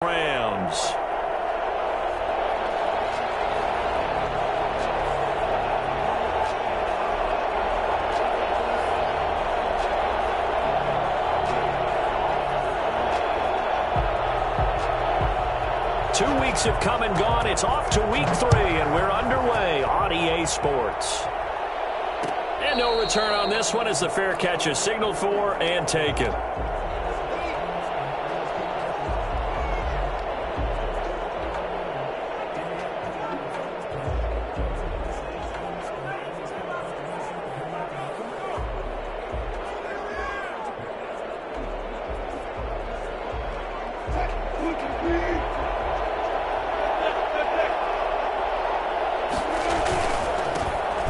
Rams. Two weeks have come and gone. It's off to week 3, and we're underway on EA Sports. And no return on this one as the fair catch is signaled for and taken.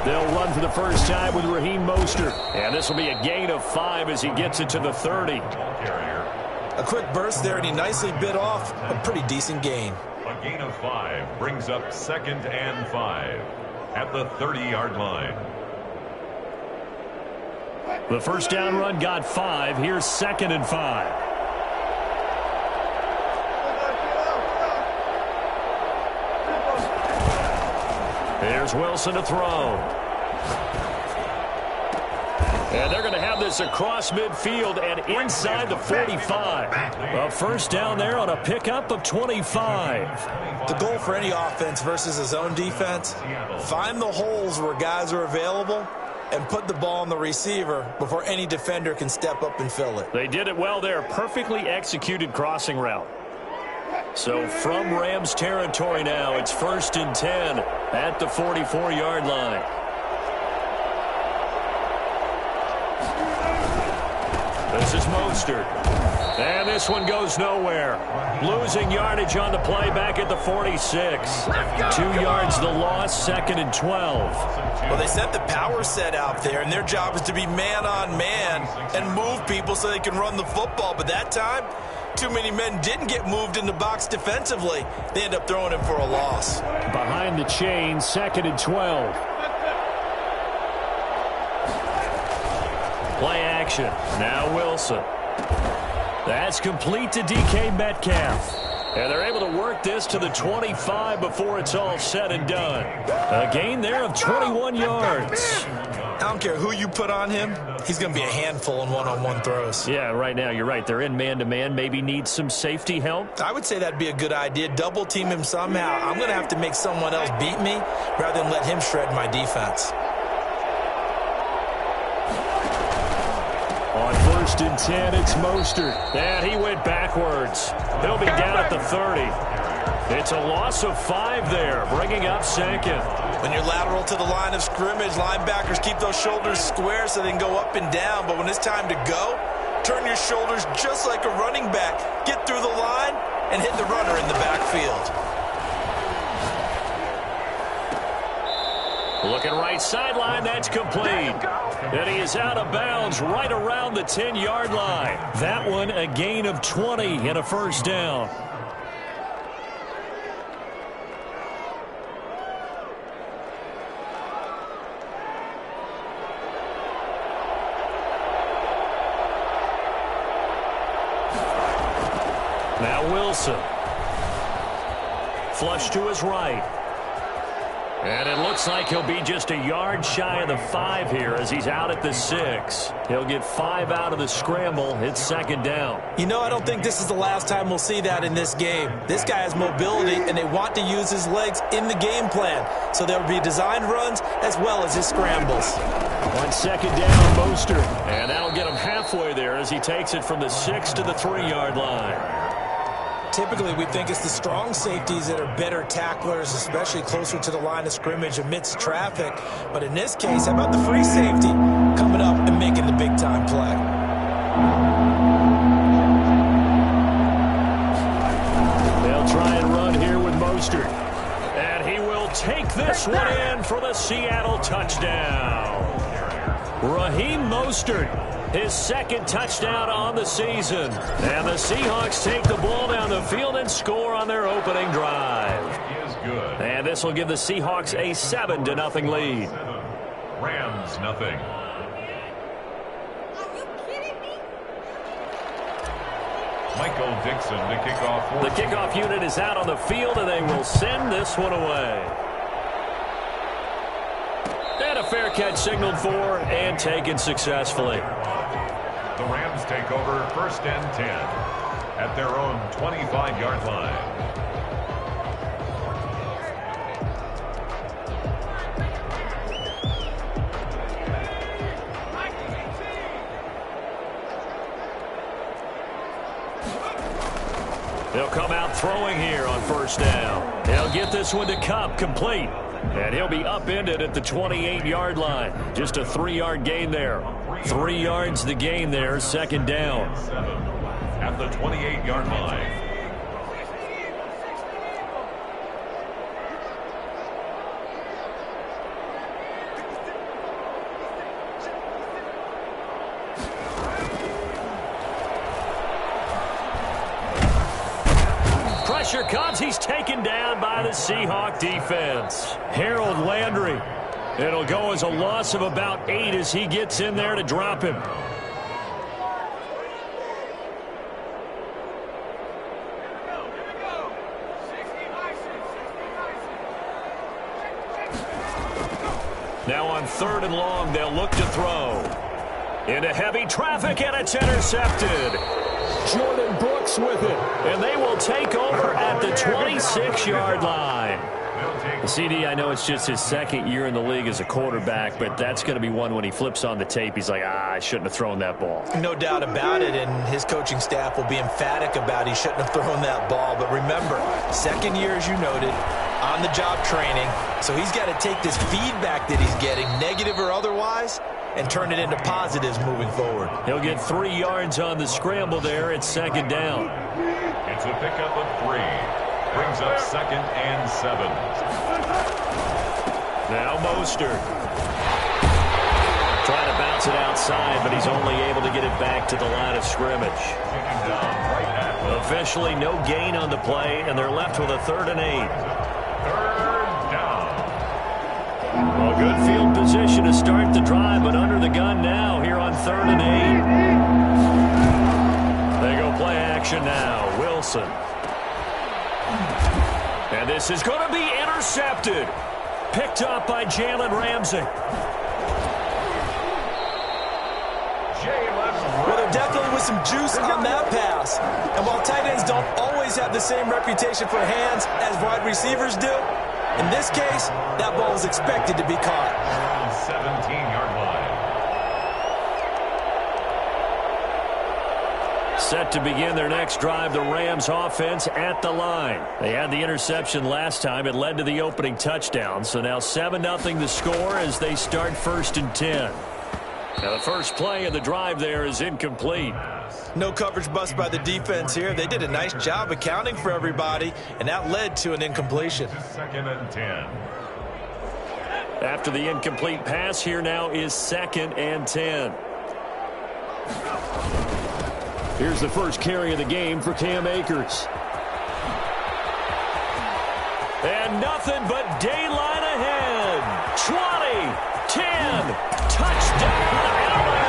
They'll run for the first time with Raheem Mostert. And this will be a gain of 5 as he gets it to the 30. A quick burst there, and he nicely bit off a pretty decent gain. A gain of 5 brings up 2nd and 5 at the 30-yard line. The first down run got 5. Here's 2nd and 5. Here's Wilson to throw. And they're going to have this across midfield and inside the 45. A first down there on a pickup of 25. The goal for any offense versus a zone defense, find the holes where guys are available and put the ball on the receiver before any defender can step up and fill it. They did it well there. Perfectly executed crossing route. So from Rams territory now, it's 1st and 10 at the 44-yard line. This is Mostert. And this one goes nowhere. Losing yardage on the play back at the 46. 2 yards the loss, 2nd and 12. Well, they sent the power set out there, and their job is to be man-on-man and move people so they can run the football. But that time, too many men didn't get moved in the box defensively. They end up throwing him for a loss. Behind the chain, 2nd and 12. Play action. Now Wilson. That's complete to DK Metcalf. And they're able to work this to the 25 before it's all said and done. A gain there of 21 yards. I don't care who you put on him. He's going to be a handful in one-on-one throws. Yeah, right now you're right. They're in man-to-man. Maybe need some safety help. I would say that'd be a good idea. Double team him somehow. I'm going to have to make someone else beat me rather than let him shred my defense. On 1st and 10, it's Mostert. And he went backwards. He'll be down at the 30. It's a loss of 5 there, bringing up 2nd. When you're lateral to the line of scrimmage, linebackers keep those shoulders square so they can go up and down. But when it's time to go, turn your shoulders just like a running back. Get through the line and hit the runner in the backfield. Looking right sideline, that's complete. And he is out of bounds right around the 10-yard line. That one a gain of 20 and a first down. Now Wilson. Flush to his right. And it looks like he'll be just a yard shy of the 5 here as he's out at the 6. He'll get 5 out of the scramble. It's 2nd down. You know, I don't think this is the last time we'll see that in this game. This guy has mobility, and they want to use his legs in the game plan. So there will be designed runs as well as his scrambles. On 2nd down, Mostert. And that'll get him halfway there as he takes it from the 6 to the 3-yard line. Typically, we think it's the strong safeties that are better tacklers, especially closer to the line of scrimmage amidst traffic. But in this case, how about the free safety coming up and making the big-time play? They'll try and run here with Mostert. And he will take this one in for the Seattle touchdown. Raheem Mostert. His 2nd touchdown on the season. And the Seahawks take the ball down the field and score on their opening drive. And this will give the Seahawks a 7-0 lead. Rams nothing. Michael Dixon to kick off. The kickoff unit is out on the field, and they will send this one away. And a fair catch signaled for and taken successfully. The Rams take over 1st and 10 at their own 25-yard line. They'll come out throwing here on 1st down. They'll get this one to Kupp, complete. And he'll be upended at the 28-yard line. Just a 3-yard gain there. 3 yards the gain there, 2nd down. At the 28-yard line. Pressure comes. He's taken down by the Seahawk defense. Harold Landry. It'll go as a loss of about 8 as he gets in there to drop him. Now on 3rd and long, they'll look to throw. Into heavy traffic, and it's intercepted. Jordan Brooks with it. And they will take over at the 26-yard line. CD, I know it's just his 2nd year in the league as a quarterback, but that's going to be one when he flips on the tape. He's like, I shouldn't have thrown that ball. No doubt about it, and his coaching staff will be emphatic about he shouldn't have thrown that ball. But remember, 2nd year, as you noted, on-the-job training. So he's got to take this feedback that he's getting, negative or otherwise, and turn it into positives moving forward. He'll get 3 yards on the scramble there at 2nd down. It's a pickup of 3. Brings up 2nd and 7. Now Mostert. Trying to bounce it outside, but he's only able to get it back to the line of scrimmage. Officially no gain on the play, and they're left with a 3rd and 8. 3rd down. A good field position to start the drive, but under the gun now here on 3rd and 8. They go play action now. Wilson. And this is going to be intercepted. Picked up by Jalen Ramsey. Well, there definitely was some juice on that pass. And while tight ends don't always have the same reputation for hands as wide receivers do, in this case, that ball was expected to be caught. 17-yard line. Set to begin their next drive, the Rams offense at the line. They had the interception last time. It led to the opening touchdown. So now 7-0 the score as they start 1st and 10. Now the first play of the drive there is incomplete. No coverage bust by the defense here. They did a nice job accounting for everybody, and that led to an incompletion. 2nd and 10. After the incomplete pass, here now is 2nd and 10. Here's the first carry of the game for Cam Akers. And nothing but daylight ahead. 20, 10, touchdown LA.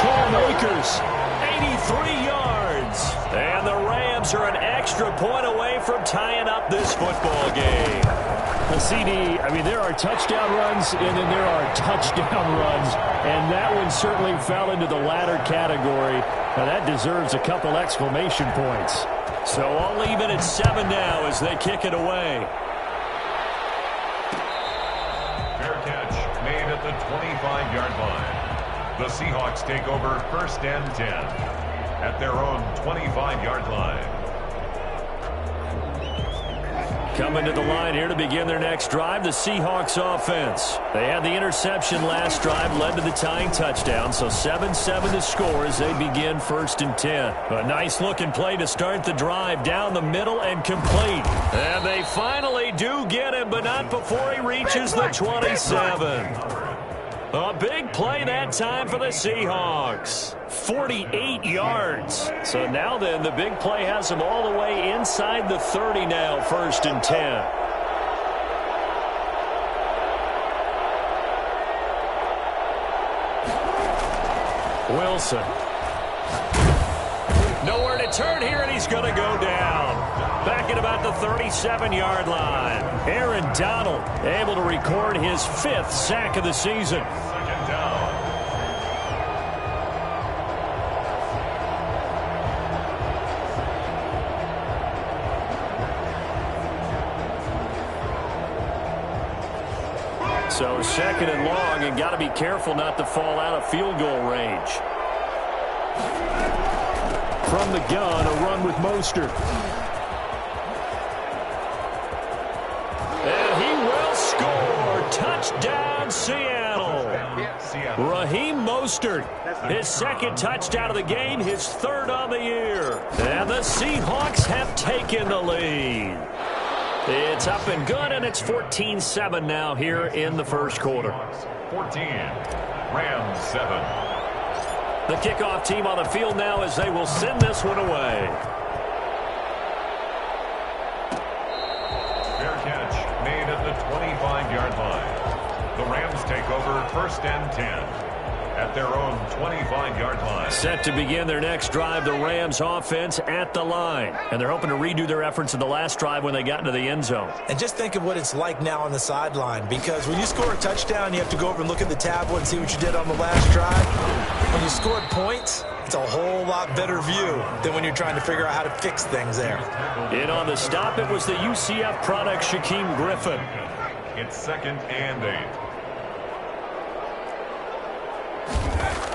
Cam Akers, 83 yards. And the Rams are an extra point away from tying up this football game. CD, I mean, there are touchdown runs, and then there are touchdown runs, and that one certainly fell into the latter category. Now, that deserves a couple exclamation points. So all even at 7 now as they kick it away. Fair catch made at the 25-yard line. The Seahawks take over 1st and 10 at their own 25-yard line. Coming to the line here to begin their next drive, the Seahawks offense. They had the interception last drive, led to the tying touchdown, so 7-7 to score as they begin 1st and 10. A nice-looking play to start the drive down the middle and complete. And they finally do get him, but not before he reaches the 27. A big play that time for the Seahawks. 48 yards. So now then, the big play has them all the way inside the 30 now, 1st and 10. Wilson. return here, and he's going to go down. Back at about the 37-yard line. Aaron Donald able to record his 5th sack of the season. Second down. So 2nd and long, and got to be careful not to fall out of field goal range. From the gun, a run with Mostert. And he will score. Touchdown, Seattle. Raheem Mostert, his 2nd touchdown of the game, his 3rd on the year. And the Seahawks have taken the lead. It's up and good, and it's 14-7 now here in the first quarter. 14, Rams 7. The kickoff team on the field now as they will send this one away. Fair catch made at the 25-yard line. The Rams take over 1st and 10 at their own 25-yard line. Set to begin their next drive, the Rams offense at the line. And they're hoping to redo their efforts in the last drive when they got into the end zone. And just think of what it's like now on the sideline, because when you score a touchdown, you have to go over and look at the tablet and see what you did on the last drive. When you scored points, it's a whole lot better view than when you're trying to figure out how to fix things there. In on the stop, it was the UCF product, Shaquem Griffin. It's 2nd and 8.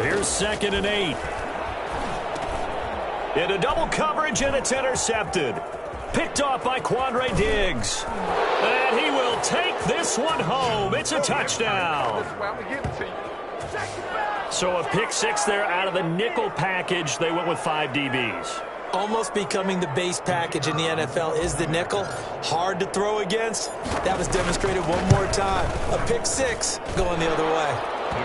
Here's 2nd and 8. Into double coverage, and it's intercepted. Picked off by Quandre Diggs. And he will take this one home. It's a touchdown. So a pick 6 there out of the nickel package. They went with 5 DBs. Almost becoming the base package in the NFL is the nickel. Hard to throw against. That was demonstrated one more time. A pick 6 going the other way.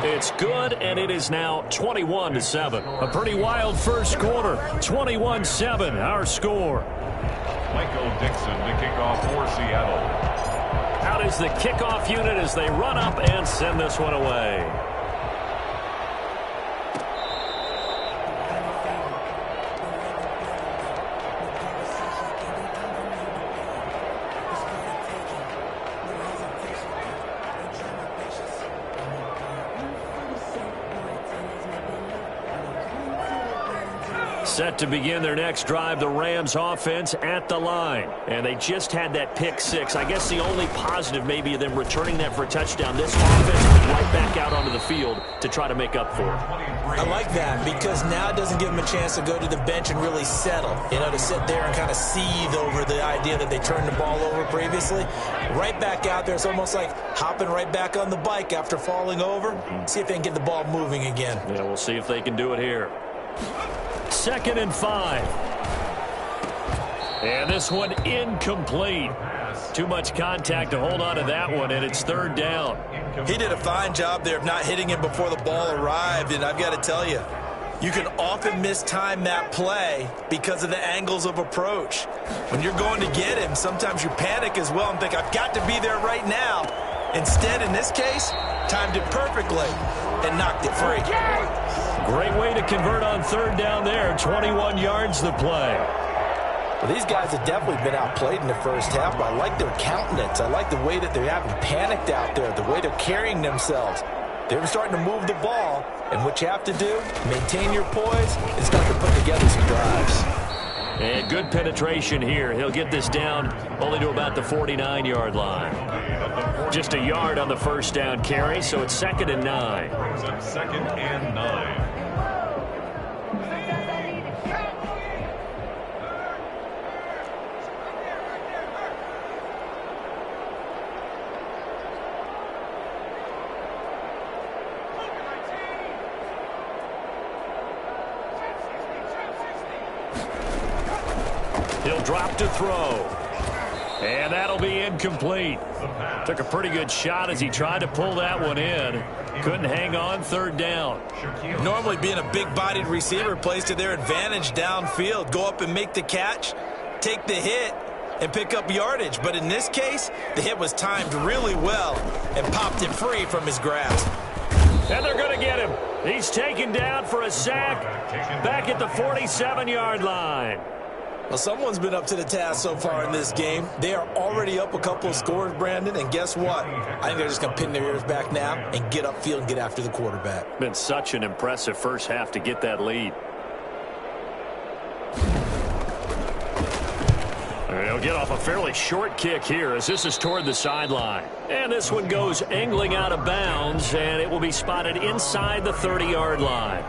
It's good, and it is now 21-7. A pretty wild first quarter. 21-7, our score. Michael Dixon to kick off for Seattle. Out is the kickoff unit as they run up and send this one away. Set to begin their next drive, the Rams offense at the line. And they just had that pick 6. I guess the only positive maybe of them returning that for a touchdown. This offense right back out onto the field to try to make up for it. I like that because now it doesn't give them a chance to go to the bench and really settle. To sit there and kind of seethe over the idea that they turned the ball over previously. Right back out there. It's almost like hopping right back on the bike after falling over. See if they can get the ball moving again. Yeah, we'll see if they can do it here. 2nd and 5. And this one incomplete. Too much contact to hold on to that one, and it's 3rd down. He did a fine job there of not hitting him before the ball arrived, and I've got to tell you, you can often mistime that play because of the angles of approach. When you're going to get him, sometimes you panic as well and think, I've got to be there right now. Instead, in this case, timed it perfectly and knocked it free. Great way to convert on 3rd down there. 21 yards to play. Well, these guys have definitely been outplayed in the first half, but I like their countenance. I like the way that they haven't panicked out there, the way they're carrying themselves. They're starting to move the ball, and what you have to do, maintain your poise and start to put together some drives. And good penetration here. He'll get this down only to about the 49-yard line. Just a yard on the first down carry, so it's 2nd and 9. 2nd and 9. He'll drop to throw. And that'll be incomplete. Took a pretty good shot as he tried to pull that one in. Couldn't hang on. 3rd down. Normally being a big-bodied receiver plays to their advantage downfield. Go up and make the catch, take the hit, and pick up yardage. But in this case, the hit was timed really well and popped it free from his grasp. And they're going to get him. He's taken down for a sack back at the 47-yard line. Well, someone's been up to the task so far in this game. They are already up a couple of scores, Brandon, and guess what? I think they're just going to pin their ears back now and get upfield and get after the quarterback. Been such an impressive first half to get that lead. They'll get off a fairly short kick here as this is toward the sideline. And this one goes angling out of bounds, and it will be spotted inside the 30-yard line.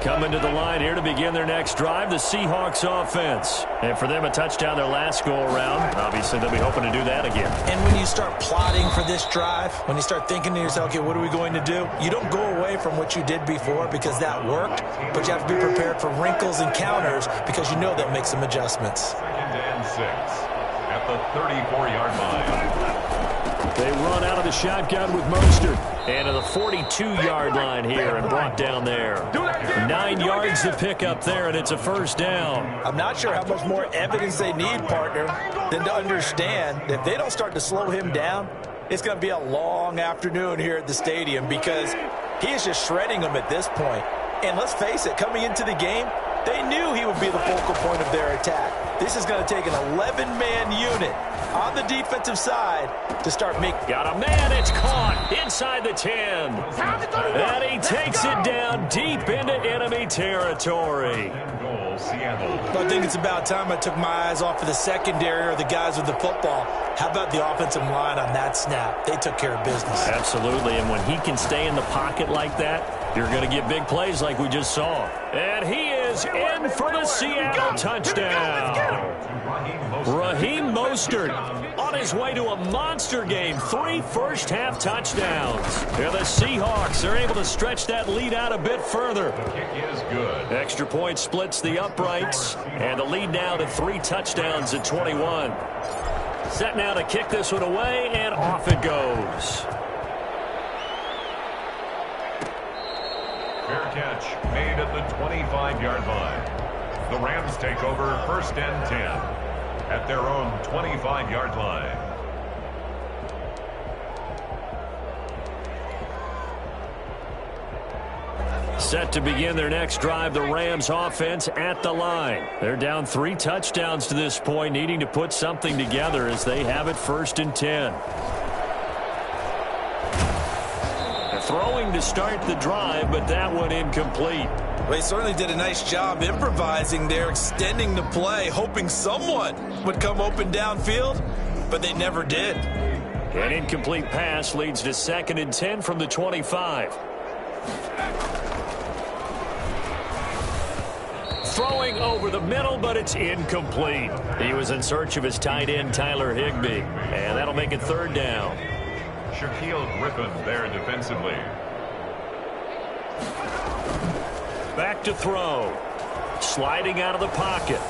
Coming to the line here to begin their next drive, the Seahawks offense. And for them, a touchdown their last go-around. Obviously, they'll be hoping to do that again. And when you start plotting for this drive, when you start thinking to yourself, okay, what are we going to do? You don't go away from what you did before because that worked, but you have to be prepared for wrinkles and counters because you know they'll make some adjustments. 2nd and 6 at the 34-yard line. They run out of the shotgun with Mostert. And to the 42-yard line here and brought down there. 9 yards to pick up there, and it's a first down. I'm not sure how much more evidence they need, partner, than to understand that if they don't start to slow him down, it's going to be a long afternoon here at the stadium because he is just shredding them at this point. And let's face it, coming into the game, they knew he would be the focal point of their attack. This is going to take an 11-man unit on the defensive side to start making. Got a man, it's caught inside the 10. And he takes it down deep into enemy territory. I think it's about time I took my eyes off of the secondary or the guys with the football. How about the offensive line on that snap? They took care of business. Absolutely, and when he can stay in the pocket like that, you're going to get big plays like we just saw. And he is in for the Seattle touchdown. Raheem Mostert on his way to a monster game. 3 first-half touchdowns. And the Seahawks are able to stretch that lead out a bit further. The kick is good. Extra point splits the uprights, and the lead now to 3 touchdowns at 21. Set now to kick this one away, and off it goes. Fair catch made at the 25-yard line. The Rams take over 1st and 10 at their own 25-yard line. Set to begin their next drive, the Rams offense at the line. They're down 3 touchdowns to this point, needing to put something together as they have it 1st and 10. Throwing to start the drive, but that one incomplete. Well, he certainly did a nice job improvising there, extending the play, hoping someone would come open downfield, but they never did. An incomplete pass leads to 2nd and 10 from the 25. Throwing over the middle, but it's incomplete. He was in search of his tight end, Tyler Higbee, and that'll make it 3rd down. Shaquille Griffin there defensively. Back to throw. Sliding out of the pocket.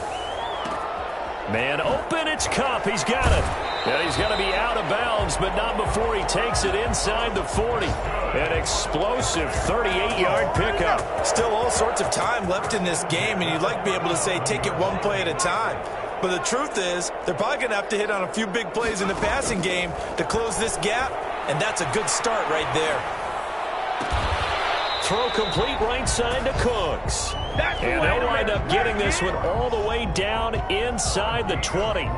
Man open, it's Kupp. He's got it. And he's going to be out of bounds, but not before he takes it inside the 40. An explosive 38-yard pickup. Still all sorts of time left in this game, and you'd like to be able to say take it one play at a time. But the truth is, they're probably going to have to hit on a few big plays in the passing game to close this gap, and that's a good start right there. Throw complete right side to Cooks. And they'll wind up getting this one all the way down inside the 20.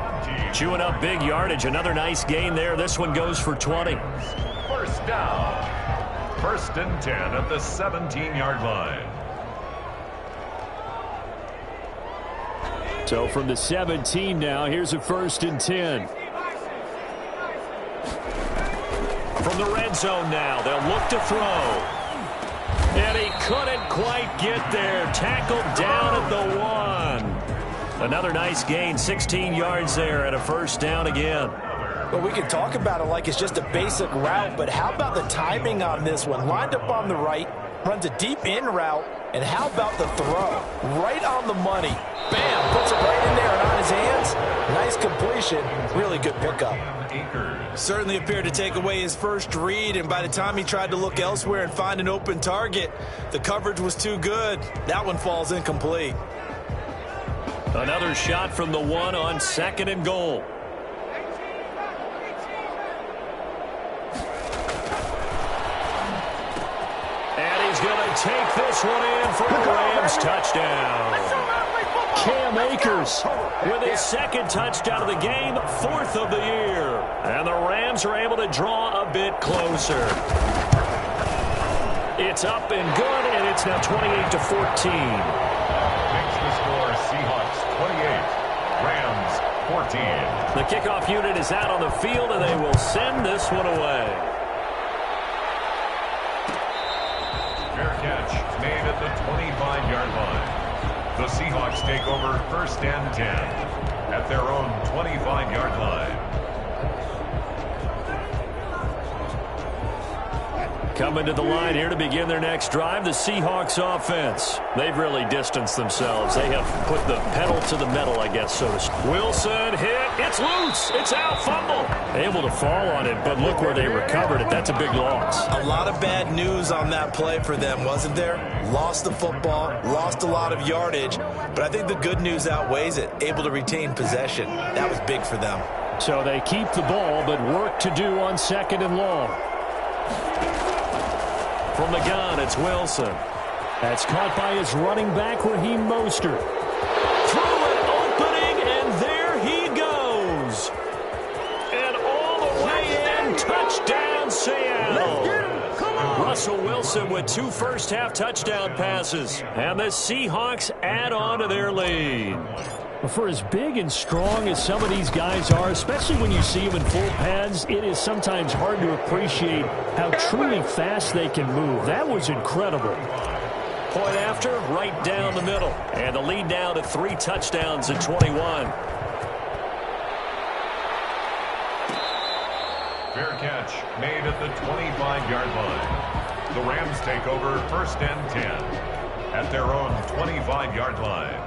Chewing up big yardage. Another nice gain there. This one goes for 20. 1st down. 1st and 10 at the 17-yard line. So from the 17 now, here's a 1st and 10. From the red zone now, they'll look to throw. And he couldn't quite get there. Tackled down at the 1. Another nice gain, 16 yards there, and a 1st down again. Well, we can talk about it like it's just a basic route, but how about the timing on this one? Lined up on the right, runs a deep in route, and how about the throw? Right on the money. Bam, puts it right in there and on his hands. Nice completion, really good pickup. Certainly appeared to take away his first read, and by the time he tried to look elsewhere and find an open target, the coverage was too good. That one falls incomplete. Another shot from the 1 on 2nd and goal. to take this one in for a Rams touchdown. Cam Akers with his second touchdown of the game, 4th of the year. And the Rams are able to draw a bit closer. It's up and good, and it's now 28-14. Makes the score Seahawks 28, Rams 14. The kickoff unit is out on the field, and they will send this one away. Fair catch made at the 25-yard line. The Seahawks take over 1st and 10 at their own 25-yard line. Coming to the line here to begin their next drive, the Seahawks offense. They've really distanced themselves. They have put the pedal to the metal, I guess, so to speak. Wilson hit. It's loose. It's out. Fumble. Able to fall on it, but look where they recovered it. That's a big loss. A lot of bad news on that play for them, wasn't there? Lost the football, lost a lot of yardage, but I think the good news outweighs it. Able to retain possession. That was big for them. So they keep the ball, but work to do on 2nd and long. From the gun, it's Wilson. That's caught by his running back, Raheem Mostert. Through an opening, and there he goes. And all the way in, touchdown, Seattle. Russell Wilson with 2 first-half touchdown passes. And the Seahawks add on to their lead. For as big and strong as some of these guys are, especially when you see them in full pads, it is sometimes hard to appreciate how truly fast they can move. That was incredible. Point after, right down the middle. And the lead now to 3 touchdowns at 21. Fair catch made at the 25-yard line. The Rams take over 1st and 10 at their own 25-yard line.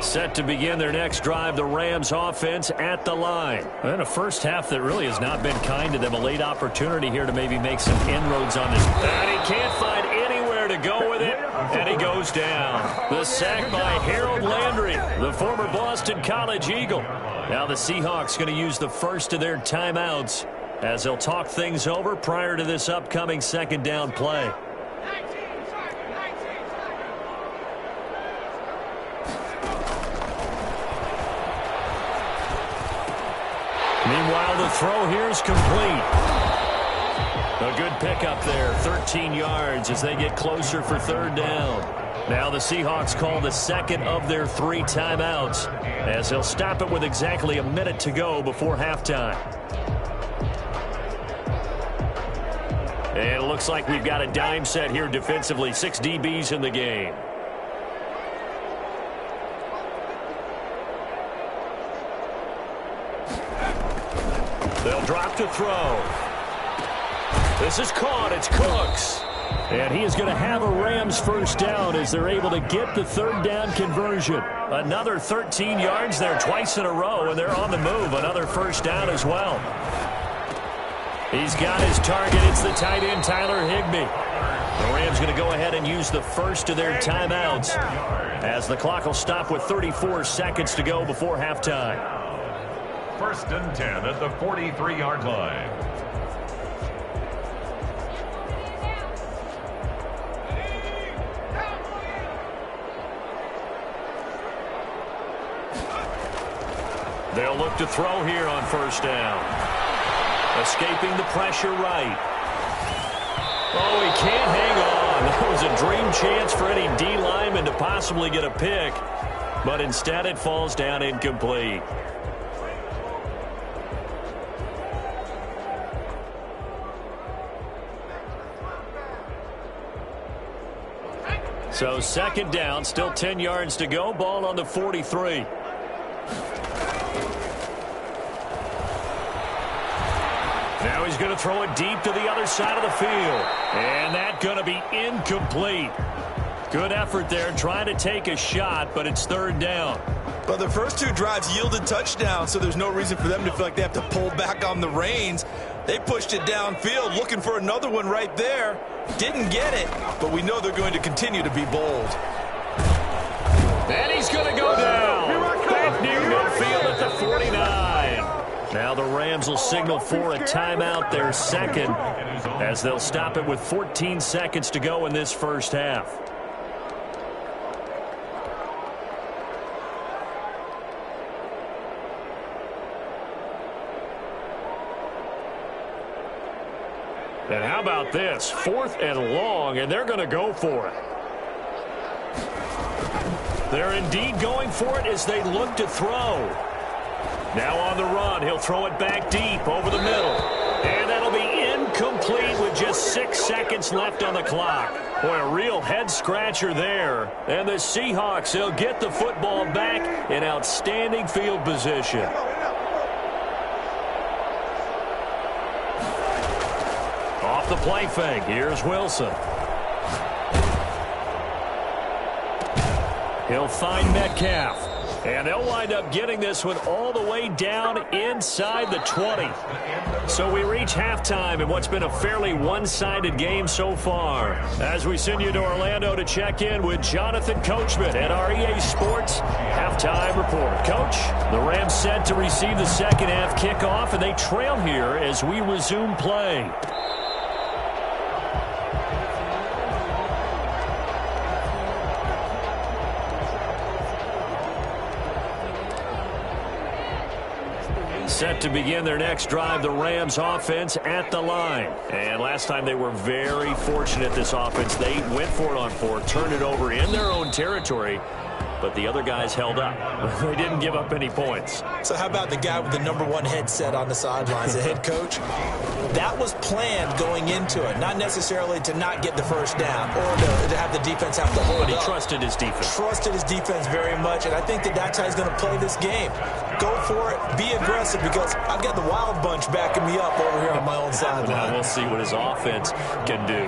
Set to begin their next drive, the Rams offense at the line. And a first half that really has not been kind to them. A late opportunity here to maybe make some inroads on this. And he can't find anywhere to go with it. And he goes down. The sack by Harold Landry, the former Boston College Eagle. Now the Seahawks going to use the first of their timeouts as they'll talk things over prior to this upcoming 2nd down play. Meanwhile, the throw here is complete. A good pickup there, 13 yards as they get closer for 3rd down. Now the Seahawks call the 2nd of their 3 timeouts as they'll stop it with exactly a minute to go before halftime. And it looks like we've got a dime set here defensively. 6 DBs in the game. They'll drop to throw. This is caught. It's Cooks. And he is going to have a Rams first down as they're able to get the 3rd down conversion. Another 13 yards there twice in a row, and they're on the move. Another first down as well. He's got his target. It's the tight end, Tyler Higbee. The Rams going to go ahead and use the first of their timeouts as the clock will stop with 34 seconds to go before halftime. 1st and 10 at the 43-yard line. They'll look to throw here on 1st down. Escaping the pressure right. Oh, he can't hang on. That was a dream chance for any D lineman to possibly get a pick. But instead it falls down incomplete. So 2nd down, still 10 yards to go. Ball on the 43. Now he's going to throw it deep to the other side of the field. And that's going to be incomplete. Good effort there trying to take a shot, but it's 3rd down. But the first 2 drives yielded touchdowns, so there's no reason for them to feel like they have to pull back on the reins. They pushed it downfield, looking for another one right there. Didn't get it, but we know they're going to continue to be bold. And he's going to go down. Back near midfield at the 49. Now the Rams will signal for a timeout, their second, as they'll stop it with 14 seconds to go in this first half. And how about this? 4th and long, and they're going to go for it. They're indeed going for it as they look to throw. Now on the run, he'll throw it back deep over the middle. And that'll be incomplete with just 6 seconds left on the clock. Boy, a real head-scratcher there. And the Seahawks, they'll get the football back in outstanding field position. Off the play fake, here's Wilson. He'll find Metcalf. And they'll wind up getting this one all the way down inside the 20. So we reach halftime in what's been a fairly one-sided game so far. As we send you to Orlando to check in with Jonathan Coachman at our EA Sports Halftime Report. Coach, the Rams set to receive the second half kickoff, and they trail here as we resume play. Set to begin their next drive, the Rams offense at the line. And last time they were very fortunate, this offense. They went for it on 4, turned it over in their own territory, but the other guys held up. They didn't give up any points. So how about the guy with the #1 headset on the sidelines, the head coach? That was planned going into it, not necessarily to not get the first down or to have the defense have to hold up. But he trusted his defense. Trusted his defense very much, and I think that's how he's going to play this game. Go for it, be aggressive, because I've got the wild bunch backing me up over here on my own sideline. Now we'll see what his offense can do.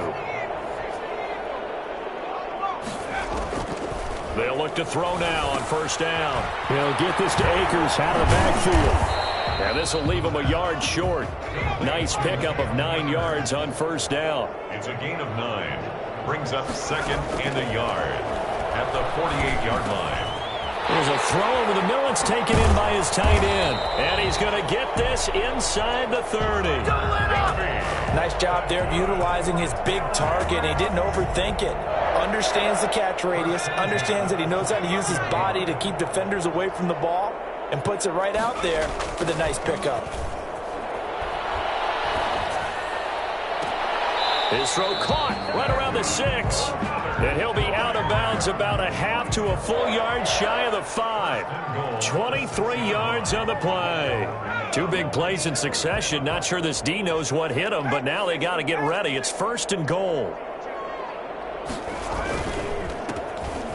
They'll look to throw now on first down. He'll get this to Akers out of the backfield. And this will leave him a yard short. Nice pickup of 9 yards on first down. It's a gain of 9. Brings up 2nd and a yard at the 48-yard line. There's a throw over the middle. It's taken in by his tight end. And he's going to get this inside the 30. Nice job there of utilizing his big target. He didn't overthink it. Understands the catch radius. Understands that he knows how to use his body to keep defenders away from the ball. And puts it right out there for the nice pickup. His throw caught right around the 6. And he'll be out of bounds about a half to a full yard shy of the 5. 23 yards on the play. 2 big plays in succession. Not sure this D knows what hit him, but now they got to get ready. It's 1st and goal.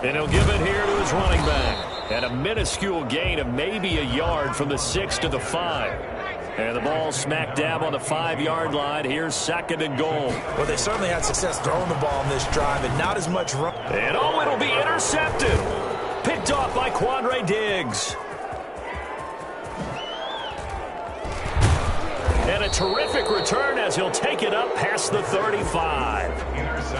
And he'll give it here to his running back. And a minuscule gain of maybe a yard from the 6 to the 5. And the ball smack dab on the 5-yard line. Here's 2nd and goal. Well, they certainly had success throwing the ball on this drive, and not as much run. And it'll be intercepted. Picked off by Quandre Diggs. And a terrific return as he'll take it up past the 35.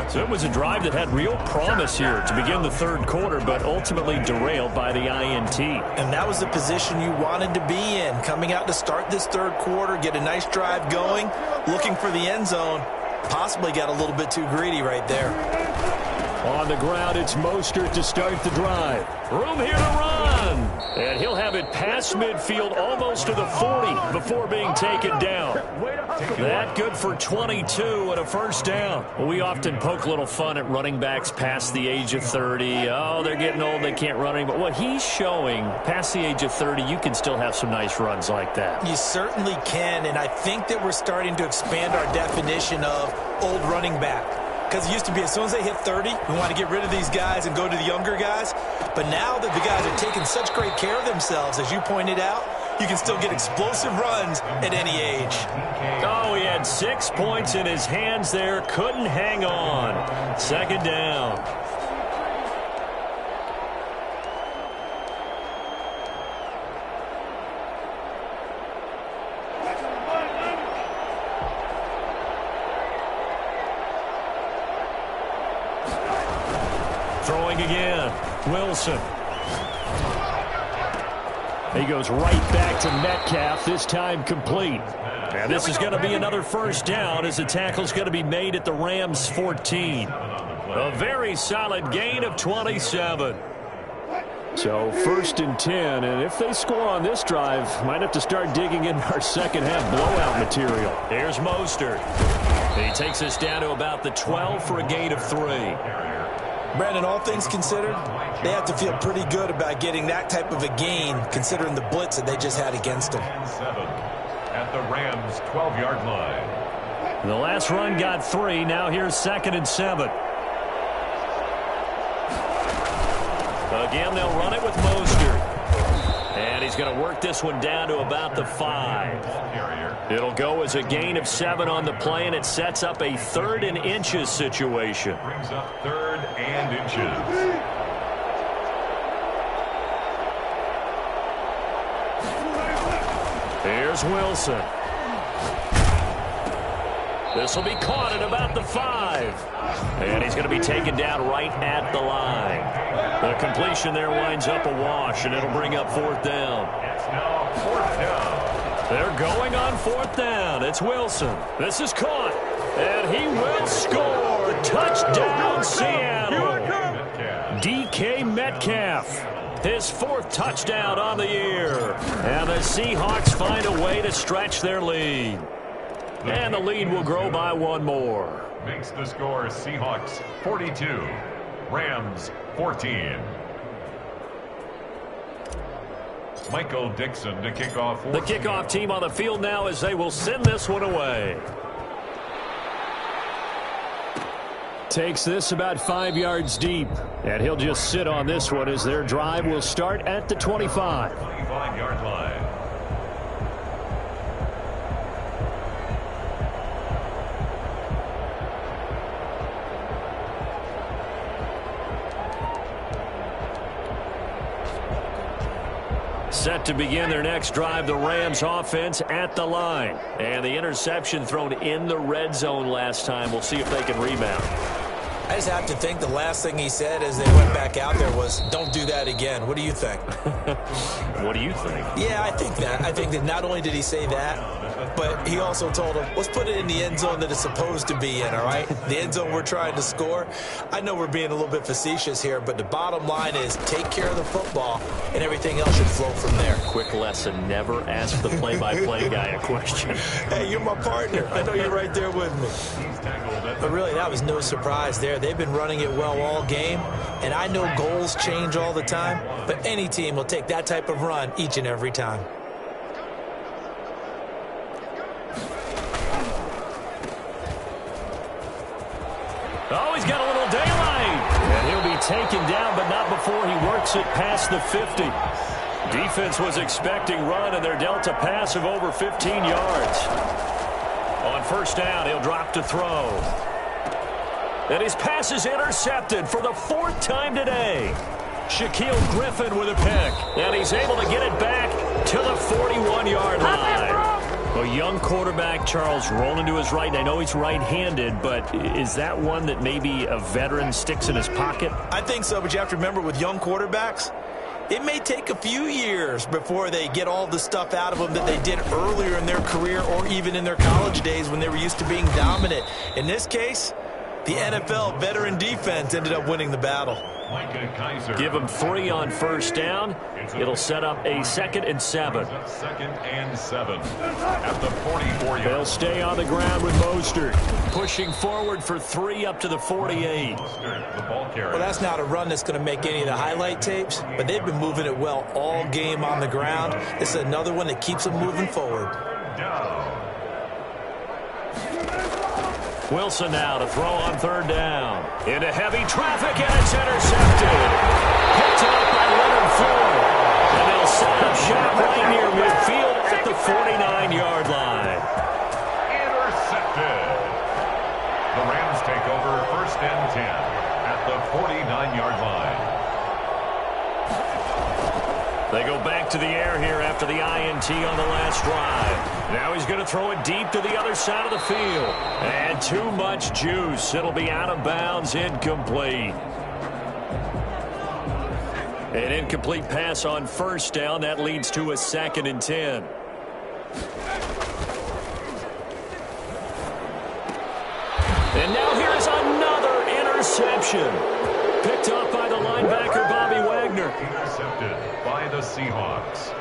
So it was a drive that had real promise here to begin the 3rd quarter, but ultimately derailed by the INT. And that was the position you wanted to be in. Coming out to start this 3rd quarter, get a nice drive going, looking for the end zone. Possibly got a little bit too greedy right there. On the ground, it's Mostert to start the drive. Room here to run. And he'll have it past midfield almost to the 40 before being taken down. That good for 22 and a first down. We often poke a little fun at running backs past the age of 30. Oh, they're getting old, they can't run anymore. What he's showing, past the age of 30, you can still have some nice runs like that. You certainly can, and I think that we're starting to expand our definition of old running back. Because it used to be as soon as they hit 30, we want to get rid of these guys and go to the younger guys. But now that the guys are taking such great care of themselves, as you pointed out, you can still get explosive runs at any age. Oh, he had 6 points in his hands there. Couldn't hang on. 2nd down. Throwing again. Wilson. He goes right back to Metcalf, this time complete. And this is going to be another first down as the tackle's going to be made at the Rams 14. A very solid gain of 27. So 1st and 10, and if they score on this drive, might have to start digging in our second half blowout material. Here's Mostert. He takes us down to about the 12 for a gain of 3. Brandon, all things considered, they have to feel pretty good about getting that type of a gain, considering the blitz that they just had against them. 7 at the Rams' 12-yard line. The last run got 3. Now here's 2nd and 7. Again, they'll run it with Mostert. And he's going to work this one down to about the 5. It'll go as a gain of 7 on the play, and it sets up a 3rd and inches situation. Brings up 3rd and inches. Here's Wilson. This will be caught at about the 5. And he's going to be taken down right at the line. The completion there winds up a wash, and it'll bring up 4th down. It's now 4th down. They're going on 4th down. It's Wilson. This is caught. And he will score. Touchdown, Seattle. DK Metcalf. His 4th touchdown on the year. And the Seahawks find a way to stretch their lead. And the lead will grow by 1 more. Makes the score Seahawks 42, Rams 14. Michael Dixon to kick off. The kickoff team on the field now as they will send this one away. Takes this about 5 yards deep. And he'll just sit on this one as their drive will start at the 25. 25-yard line. Set to begin their next drive, the Rams offense at the line. And the interception thrown in the red zone last time. We'll see if they can rebound. I just have to think the last thing he said as they went back out there was, don't do that again. What do you think? What do you think? Yeah, I think that. I think that not only did he say that, but he also told him, let's put it in the end zone that it's supposed to be in, all right? The end zone we're trying to score. I know we're being a little bit facetious here, but the bottom line is take care of the football, and everything else should flow from there. Quick lesson, never ask the play-by-play guy a question. Hey, you're my partner. I know you're right there with me. But really, that was no surprise there. They've been running it well all game, and I know goals change all the time, but any team will take that type of run each and every time. Oh, he's got a little daylight. And he'll be taken down, but not before he works it past the 50. Defense was expecting run, and they're dealt a pass of over 15 yards. On 1st down, he'll drop to throw. And his pass is intercepted for the 4th time today. Shaquille Griffin with a pick. And he's able to get it back to the 41-yard line. A young quarterback, Charles, rolling to his right. And I know he's right-handed, but is that one that maybe a veteran sticks in his pocket? I think so, but you have to remember with young quarterbacks, it may take a few years before they get all the stuff out of them that they did earlier in their career or even in their college days when they were used to being dominant. In this case, the NFL veteran defense ended up winning the battle. Give them 3 on 1st down. It'll set up a 2nd and 7. 2nd and 7 at the 44-yard. They'll stay on the ground with Mostert. Pushing forward for 3 up to the 48. Well, that's not a run that's going to make any of the highlight tapes, but they've been moving it well all game on the ground. This is another one that keeps them moving forward. Wilson now to throw on 3rd down. Into heavy traffic, and it's intercepted. Picked up by Leonard Floyd. And they'll set up shop right near midfield at the 49-yard line. Intercepted. The Rams take over 1st and 10 at the 49-yard line. They go back to the air here after the INT on the last drive. Now he's going to throw it deep to the other side of the field. And too much juice. It'll be out of bounds, incomplete. An incomplete pass on first down. That leads to a 2nd and 10. And now here is another interception. Picked up by the linebacker, Bobby Wagner. Intercepted by the Seahawks.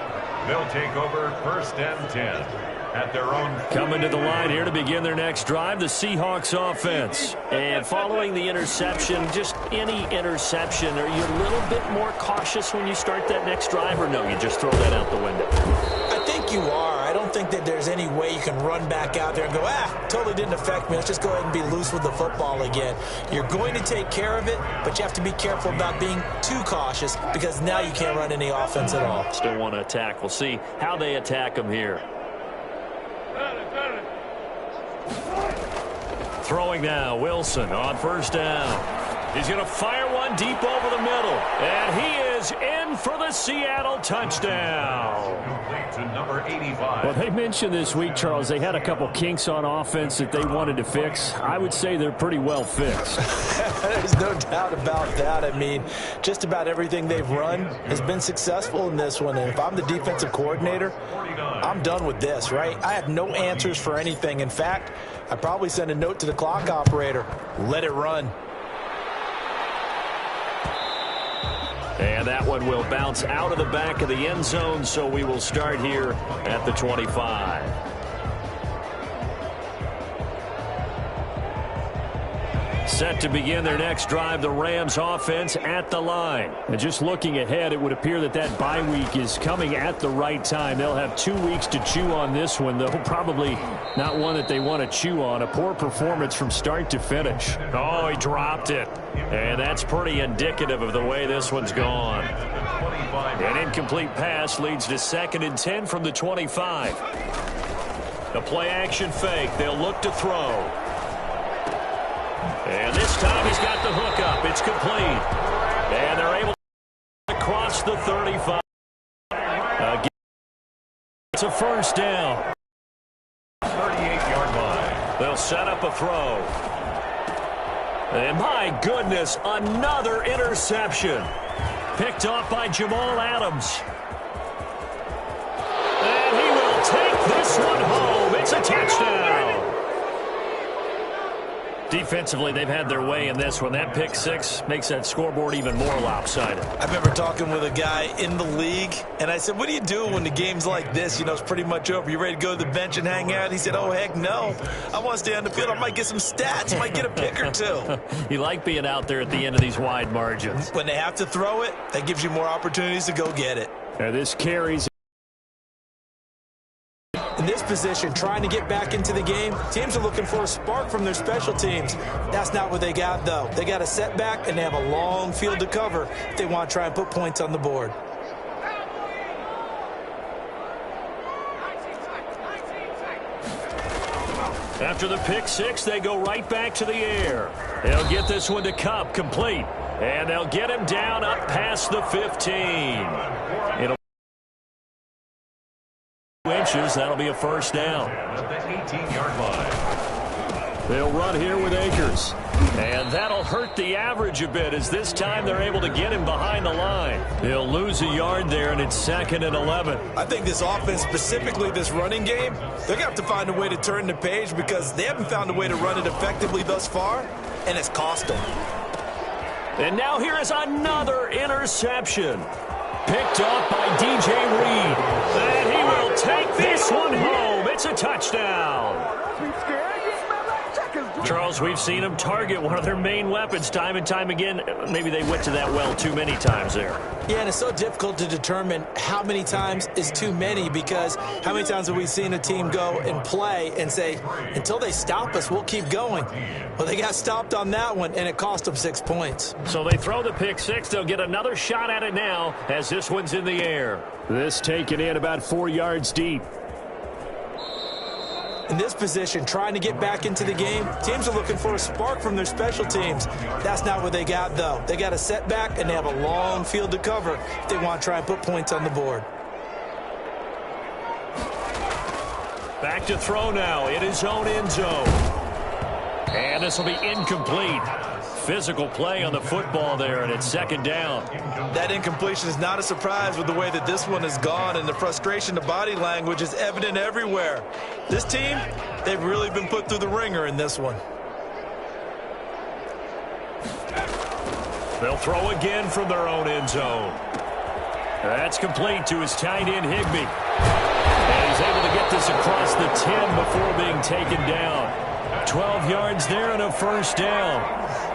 They'll take over 1st and 10 at their own. Coming to the line here to begin their next drive, the Seahawks offense. And following the interception, just any interception, are you a little bit more cautious when you start that next drive, or no, you just throw that out the window? I think you are. I don't think that there's any way you can run back out there and go, totally didn't affect me. Let's just go ahead and be loose with the football again. You're going to take care of it, but you have to be careful about being too cautious because now you can't run any offense at all. Still want to attack. We'll see how they attack them here. Throwing now, Wilson on first down. He's going to fire one deep over the middle. And he is in for the Seattle touchdown. Complete to number 85. Well, they mentioned this week, Charles, they had a couple kinks on offense that they wanted to fix. I would say they're pretty well fixed. There's no doubt about that. I mean, just about everything they've run has been successful in this one. And if I'm the defensive coordinator, I'm done with this, right? I have no answers for anything. In fact, I'd probably send a note to the clock operator. Let it run. And that one will bounce out of the back of the end zone, so we will start here at the 25. Set to begin their next drive, the Rams offense at the line. And just looking ahead, it would appear that that bye week is coming at the right time. They'll have 2 weeks to chew on this one, though probably not one that they want to chew on. A poor performance from start to finish. Oh, he dropped it. And that's pretty indicative of the way this one's gone. An incomplete pass leads to 2nd and 10 from the 25. The play action fake. They'll look to throw. And this time he's got the hook up. It's complete. And they're able to cross the 35. It's a first down. 38-yard line. They'll set up a throw. And my goodness, another interception. Picked off by Jamal Adams. And he will take this one home. It's a touchdown. Defensively, they've had their way in this one. That pick six makes that scoreboard even more lopsided. I remember talking with a guy in the league, and I said, what do you do when the game's like this? You know, it's pretty much over. You ready to go to the bench and hang out? He said, oh, heck no. I want to stay on the field. I might get some stats. Might get a pick or two. You like being out there at the end of these wide margins. When they have to throw it, that gives you more opportunities to go get it. Now this carries. In this position, trying to get back into the game, teams are looking for a spark from their special teams. That's not what they got, though. They got a setback, and they have a long field to cover if they want to try and put points on the board. After the pick six, they go right back to the air. They'll get this one to Kupp, complete. And they'll get him down up past the 15. It'll inches. That'll be a first down. At the 18-yard line. They'll run here with Akers. And that'll hurt the average a bit as this time they're able to get him behind the line. They'll lose a yard there, and it's 2nd and 11. I think this offense, specifically this running game, they're going to have to find a way to turn the page because they haven't found a way to run it effectively thus far, and it's cost them. And now here is another interception. Picked off by DJ Reed. And he will take this one home. It's a touchdown. Charles, we've seen them target one of their main weapons time and time again. Maybe they went to that well too many times there. Yeah, and it's so difficult to determine how many times is too many because how many times have we seen a team go and play and say, until they stop us, we'll keep going. Well, they got stopped on that one, and it cost them 6 points. So they throw the pick six. They'll get another shot at it now as this one's in the air. This taken in about 4 yards deep. In this position, trying to get back into the game, teams are looking for a spark from their special teams. That's not what they got, though. They got a setback, and they have a long field to cover if they want to try and put points on the board. Back to throw now in his own end zone. And this will be incomplete. physical play on the football there, and it's second down. That incompletion is not a surprise with the way that this one has gone, and the frustration, the body language is evident everywhere. This team, they've really been put through the ringer in this one. They'll throw again from their own end zone. That's complete to his tight end, Higbee. And he's able to get this across the 10 before being taken down. 12 yards there and a first down.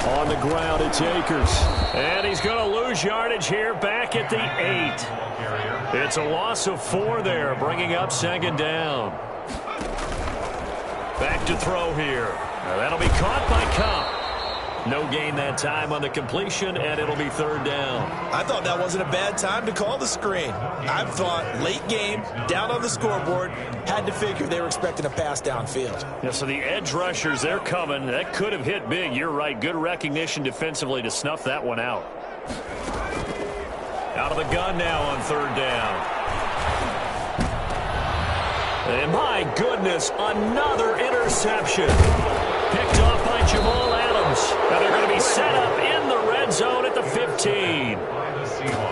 On the ground, it's Akers. And he's going to lose yardage here back at the 8. It's a loss of 4 there, bringing up second down. Back to throw here. Now that'll be caught by Kupp. No gain that time on the completion, and it'll be third down. I thought that wasn't a bad time to call the screen. I thought late game, down on the scoreboard, had to figure they were expecting a pass downfield. Yeah, so the edge rushers, they're coming. That could have hit big. You're right. Good recognition defensively to snuff that one out. Out of the gun now on third down. And my goodness, another interception. Picked off by Jamal Adams. Now they're going to be set up in the red zone at the 15.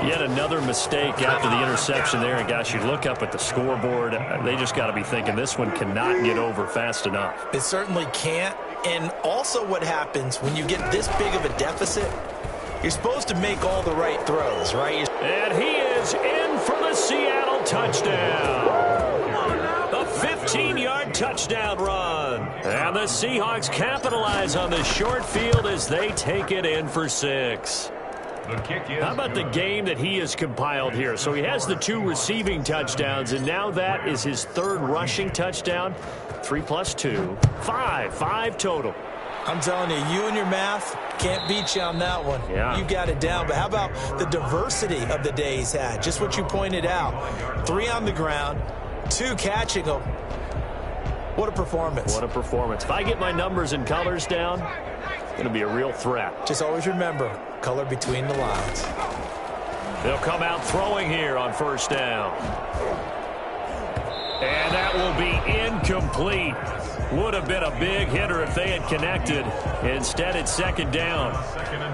Yet another mistake after the interception there. And gosh, you look up at the scoreboard, they just got to be thinking this one cannot get over fast enough. It certainly can't. And also what happens when you get this big of a deficit, you're supposed to make all the right throws, right? And he is in for the Seattle touchdown. A 15-yard touchdown run. And the Seahawks capitalize on the short field as they take it in for 6. How about the game that he has compiled here? So he has the 2 receiving touchdowns, and now that is his 3rd rushing touchdown. 3 plus 2, 5 total. I'm telling you, you and your math can't beat you on that one. Yeah. You got it down. But how about the diversity of the day he's had? Just what you pointed out. 3 on the ground, 2 catching them. What a performance. What a performance. If I get my numbers and colors down, it's going to be a real threat. Just always remember, color between the lines. They'll come out throwing here on first down. And that will be incomplete. Would have been a big hitter if they had connected. Instead, it's second down.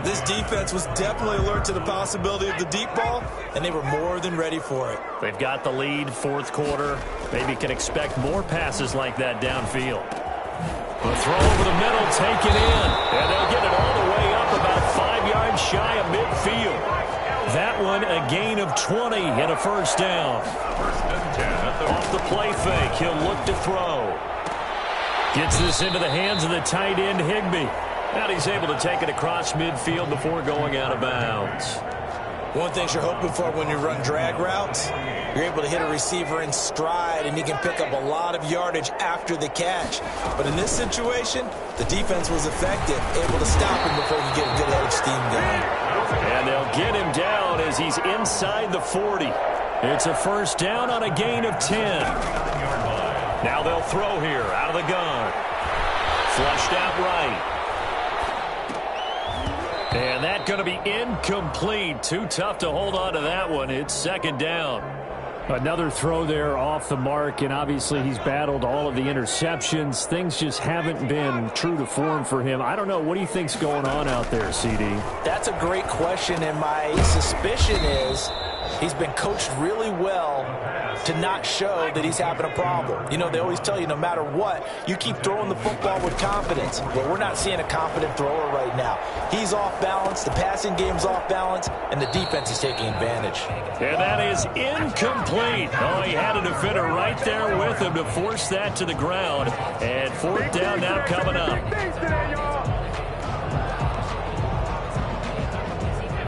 This defense was definitely alert to the possibility of the deep ball, and they were more than ready for it. They've got the lead, 4th quarter. Maybe can expect more passes like that downfield. The throw over the middle, taken in. And they'll get it all the way up about 5 yards shy of midfield. That one, a gain of 20 and a first down. Off the play fake, he'll look to throw. Gets this into the hands of the tight end, Higbee. And he's able to take it across midfield before going out of bounds. One thing you're hoping for when you run drag routes, you're able to hit a receiver in stride, and he can pick up a lot of yardage after the catch. But in this situation, the defense was effective, able to stop him before he could get a good edge steam going. And they'll get him down as he's inside the 40. It's a first down on a gain of 10. Now they'll throw here out of the gun. Flushed out right. And that's going to be incomplete. Too tough to hold on to that one. It's second down. Another throw there off the mark, and obviously he's battled all of the interceptions. Things just haven't been true to form for him. I don't know. What do you think's going on out there, CD? That's a great question, and my suspicion is he's been coached really well to not show that he's having a problem. You know, they always tell you no matter what, you keep throwing the football with confidence. Well, we're not seeing a confident thrower right now. He's off balance, the passing game's off balance, and the defense is taking advantage. And that is incomplete. Oh, he had a defender right there with him to force that to the ground. And 4th down now coming up.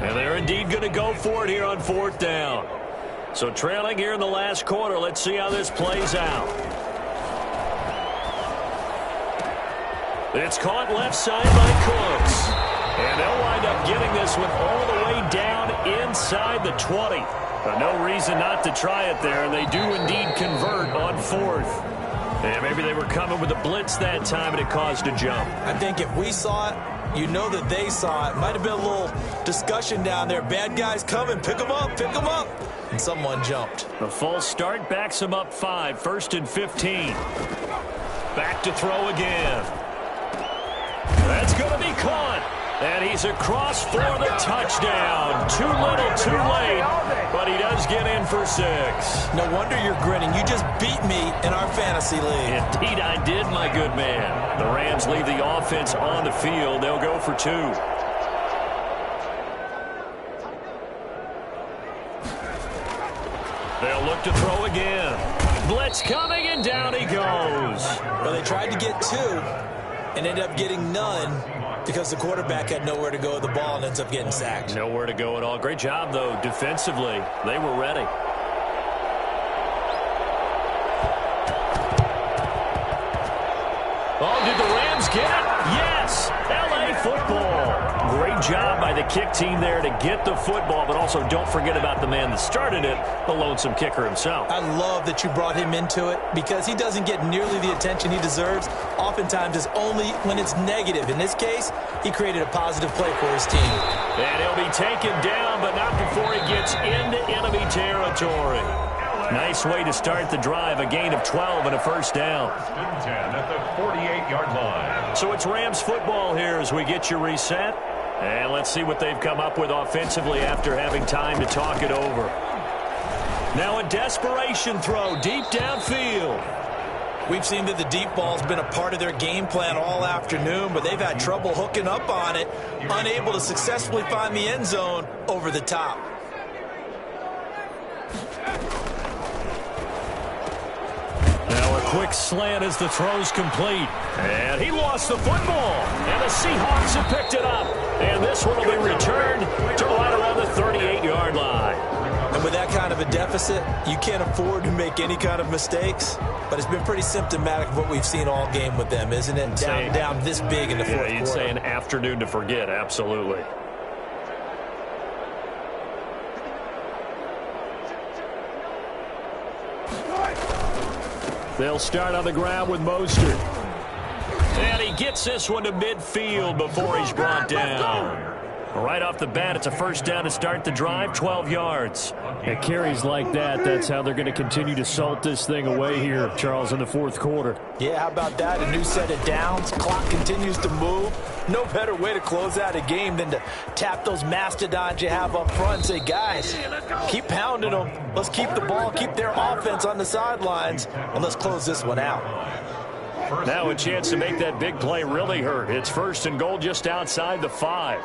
And they're indeed going to go for it here on 4th down. So trailing here in the last quarter. Let's see how this plays out. It's caught left side by Cooks. And they'll wind up getting this one all the way down inside the 20. But no reason not to try it there. And they do indeed convert on 4th. And maybe they were coming with a blitz that time and it caused a jump. I think if we saw it, you know that they saw it. Might have been a little discussion down there. Bad guys coming. Pick them up. Pick them up. And someone jumped. The false start backs him up 5. 1st and 15. Back to throw again. That's going to be caught. And he's across for the touchdown. Too little, too late. But he does get in for 6. No wonder you're grinning. You just beat me in our fantasy league. Indeed I did, my good man. The Rams leave the offense on the field. They'll go for 2. They'll look to throw again. Blitz coming, and down he goes. Well, they tried to get 2 and ended up getting none because the quarterback had nowhere to go with the ball and ends up getting sacked. Nowhere to go at all. Great job, though, defensively. They were ready. Oh, did the Rams get it? Yes! L.A. football. Great job by the kick team there to get the football, but also don't forget about the man that started it, the lonesome kicker himself. I love that you brought him into it because he doesn't get nearly the attention he deserves. Oftentimes it's only when it's negative. In this case, he created a positive play for his team. And he'll be taken down, but not before he gets into enemy territory. Nice way to start the drive, a gain of 12 and a first down. 10 at the 48-yard line. So it's Rams football here as we get you reset. And let's see what they've come up with offensively after having time to talk it over. Now a desperation throw deep downfield. We've seen that the deep ball's been a part of their game plan all afternoon, but they've had trouble hooking up on it, unable to successfully find the end zone over the top. Now a quick slant as the throw's complete. And he lost the football. And the Seahawks have picked it up. And this one will be returned to right around the 38-yard line. And with that kind of a deficit, you can't afford to make any kind of mistakes. But it's been pretty symptomatic of what we've seen all game with them, isn't it? Down this big in the fourth quarter. You'd say an afternoon to forget, absolutely. They'll start on the ground with Mostert. And he gets this one to midfield before he's brought down. Right off the bat, it's a first down to start the drive, 12 yards. At carries like that, that's how they're going to continue to salt this thing away here, Charles, in the fourth quarter. Yeah, how about that? A new set of downs. Clock continues to move. No better way to close out a game than to tap those mastodons you have up front and say, guys, keep pounding them. Let's keep the ball, keep their offense on the sidelines, and let's close this one out. Now a chance to make that big play really hurt. It's first and goal just outside the 5.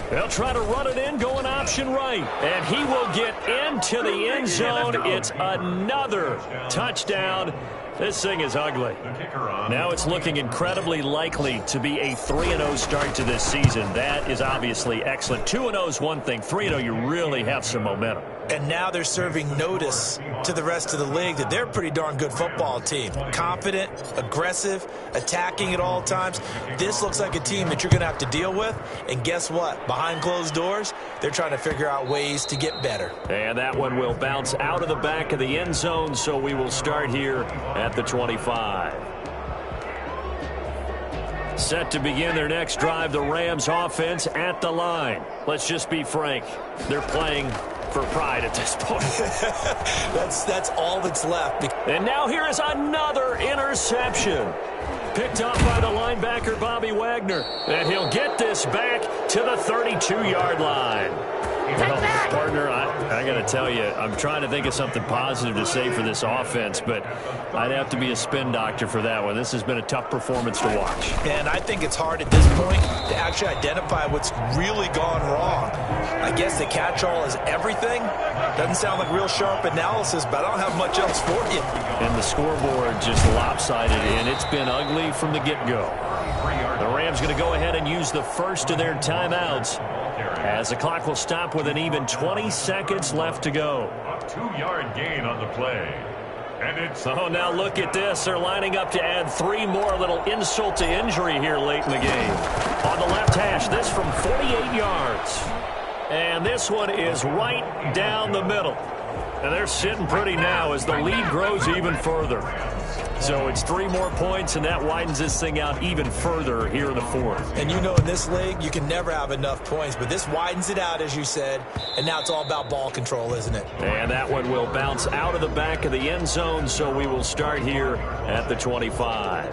They'll try to run it in, going option right. And he will get into the end zone. It's another touchdown. This thing is ugly. Now it's looking incredibly likely to be a 3-0 start to this season. That is obviously excellent. 2-0 is one thing. 3-0, you really have some momentum. And now they're serving notice to the rest of the league that they're a pretty darn good football team. Confident, aggressive, attacking at all times. This looks like a team that you're going to have to deal with. And guess what? Behind closed doors, they're trying to figure out ways to get better. And that one will bounce out of the back of the end zone, so we will start here at the 25. Set to begin their next drive, the Rams offense at the line. Let's just be frank. They're playing for pride at this point. That's all that's left. And now here is another interception. Picked up by the linebacker, Bobby Wagner. And he'll get this back to the 32-yard line. Well, partner, I got to tell you, I'm trying to think of something positive to say for this offense, but I'd have to be a spin doctor for that one. This has been a tough performance to watch. And I think it's hard at this point to actually identify what's really gone wrong. I guess the catch-all is everything. Doesn't sound like real sharp analysis, but I don't have much else for you. And the scoreboard just lopsided, and it's been ugly from the get-go. The Rams going to go ahead and use the first of their timeouts, as the clock will stop with an even 20 seconds left to go. A 2-yard gain on the play. And it's... Oh, now look at this. They're lining up to add 3 more, little insult to injury here late in the game. On the left hash, this from 48 yards. And this one is right down the middle. And they're sitting pretty now as the lead grows even further. So it's 3 more points, and that widens this thing out even further here in the fourth. And you know in this league, you can never have enough points, but this widens it out, as you said, and now it's all about ball control, isn't it? And that one will bounce out of the back of the end zone, so we will start here at the 25.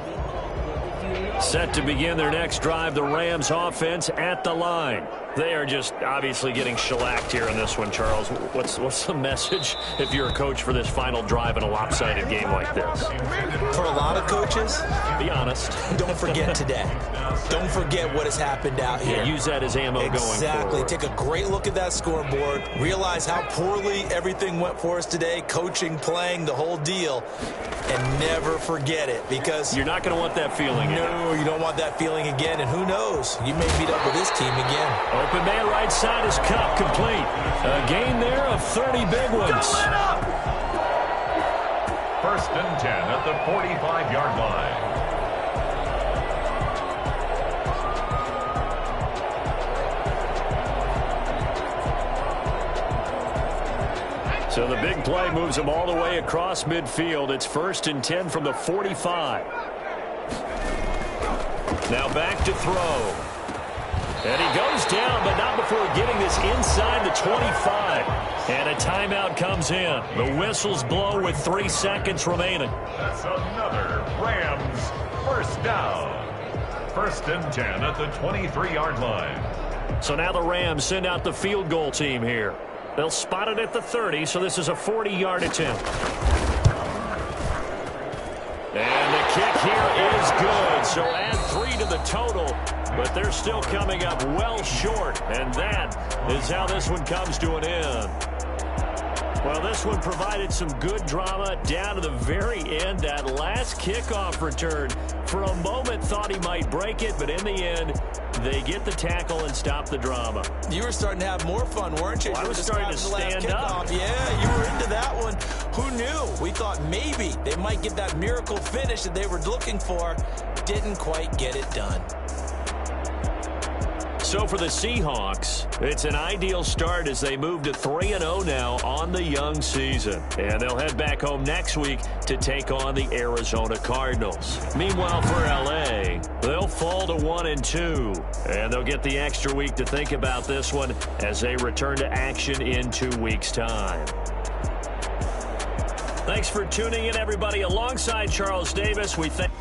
Set to begin their next drive, the Rams offense at the line. They are just obviously getting shellacked here in this one, Charles. What's the message if you're a coach for this final drive in a lopsided game like this? For a lot of coaches, be honest. Don't forget today. Don't forget what has happened out here. Yeah, use that as ammo going forward. Exactly. Take a great look at that scoreboard. Realize how poorly everything went for us today. Coaching, playing, the whole deal. And never forget it, because you're not going to want that feeling again. No, you don't want that feeling again. And who knows? You may meet up with this team again. Open man right side is Kupp, complete. A gain there of 30 big ones. First and 10 at the 45-yard line. So the big play moves them all the way across midfield. It's first and 10 from the 45. Now back to throw. And he goes down, but not before getting this inside the 25. And a timeout comes in. The whistles blow with 3 seconds remaining. That's another Rams first down. First and 10 at the 23-yard line. So now the Rams send out the field goal team here. They'll spot it at the 30, so this is a 40-yard attempt. And the kick here is good. So add 3 to the total, but they're still coming up well short. And that is how this one comes to an end. Well, this one provided some good drama down to the very end. That last kickoff return, for a moment, thought he might break it, but in the end, they get the tackle and stop the drama. You were starting to have more fun, weren't you? Well, I was starting to stand up. Yeah, you were into that one. Who knew? We thought maybe they might get that miracle finish that they were looking for. Didn't quite get it done. So for the Seahawks, it's an ideal start as they move to 3-0 now on the young season. And they'll head back home next week to take on the Arizona Cardinals. Meanwhile, for L.A., they'll fall to 1-2. And they'll get the extra week to think about this one as they return to action in 2 weeks' time. Thanks for tuning in, everybody. Alongside Charles Davis, we thank